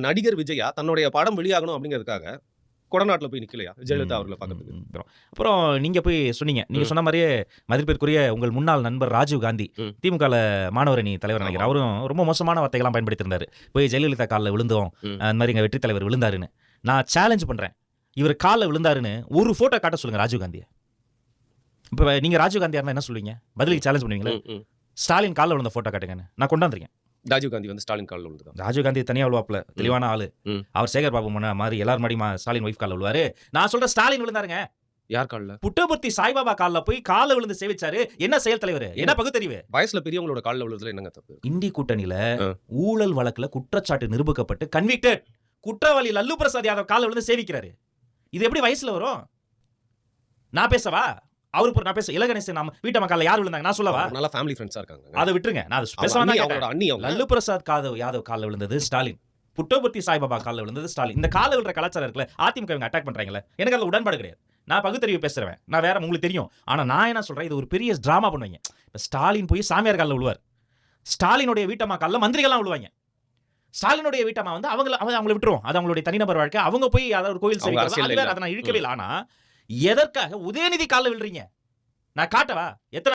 நடிகர் விஜயா தன்னுடைய படம் வெளியாகணும் அப்படிங்கிறதுக்காக கொடநாட்டுல போய் நிக்கலையா ஜெயலலிதா அவர்களை பார்க்கறதுக்கு? அப்புறம் நீங்க போய் சொன்னீங்க, நீங்க சொன்ன மாதிரியே மதிப்பிற்குரிய உங்கள் முன்னாள் நண்பர் ராஜீவ் காந்தி திமுக மாணவர் அணி தலைவர் நினைக்கிறேன், அவரும் ரொம்ப மோசமான வார்த்தைகள்லாம் பயன்படுத்தி இருந்தாரு. போய் ஜெயலலிதா காலில் விழுந்தோம், அந்த மாதிரி எங்க வெற்றி தலைவர் விழுந்தாருன்னு. நான் சேலஞ்ச் பண்றேன், இவர் காலில் விழுந்தாருன்னு ஒரு போட்டோ காட்ட சொல்லுங்க ராஜீவ் காந்தியை. இப்ப நீங்க ராஜீவ் காந்தியா இருந்தா என்ன சொல்லுவீங்க? பதிலுக்கு சேலஞ்ச் பண்ணுவீங்களா? ஸ்டாலின் காலில் விழுந்த போட்டோ காட்டுங்கன்னு நான் கொண்டாந்துருக்கேன். ராஜீவ் காந்தி வந்து ஸ்டாலின் காலில் விழுந்தா? ராஜீவ் காந்தி தனியா விழுவாப்ல, தெளிவான ஆளு. அவர் சேகர் பாபு மாதிரி எல்லாரும் மாதிரி ஸ்டாலின் ஒய்ஃப் காலில் விழுவாரு. நான் சொல்ற ஸ்டாலின் விழுந்தாருங்க. யார் காலில்? புட்டபர்த்தி சாய்பாபா காலில் போய் காலில் விழுந்து சேவிச்சாரு. என்ன செயல் தலைவர், என்ன பகுத்தறிவு? வயசுல பெரியவங்களோட காலில் விழுறதுல என்னங்க தப்பு? இந்தி கூட்டணியில ஊழல் வழக்குல குற்றச்சாட்டு நிரூபிக்கப்பட்டு கன்விக்டட் குற்றவாளி லல்லு பிரசாத் யாதவ் காலில் விழுந்து சேவிக்கிறாரு. இது எப்படி வயசுல வரும்? நான் பேசவா? அவரு நான் பேச இலகணேசன் நம்ம வீட்டு மக்கள் யார் விழுந்தாங்க நான் சொல்லவா? நல்ல ஃபேமிலி ஃப்ரெண்ட்ஸா இருக்காங்க. அதை விட்டுருங்க, நான் பேச. லல்லு பிரசாத் யாதவ் காலில் விழுந்தது ஸ்டாலின், புட்டபர்த்தி சாய்பாபா காலில் விழுந்தது ஸ்டாலின். இந்த காலில் விழுற கலாச்சாரம் இருக்குல்ல, அதிமுக இவங்க அட்டாக் பண்றாங்களே, எனக்கு அதுல உடன்பாடு கிடையாது. நான் பகுத்தறிவு பேசுறேன், நான் வேற, உங்களுக்கு தெரியும். ஆனா நான் என்ன சொல்றேன், இது ஒரு பெரிய டிராமா பண்ணுவீங்க. இப்ப ஸ்டாலின் போய் சாமியார் காலில் விழுவார், ஸ்டாலினுடைய வீட்டம்மா காலில் மந்திரிகள்லாம் விழுவாங்க. ஸ்டாலினுடைய வீட்டம்மா வந்து அவங்களை விட்டுருவோம், அது அவங்களுடைய தனிநபர் வாழ்க்கை. அவங்க போய் அதாவது ஒரு கோயில் செய்வாங்க, அதை நான் இழுக்கவே இல்லை. ஆனா எதற்காக உதயநிதி காலில் விழுறீங்க? நான் காட்டவா? எத்தனை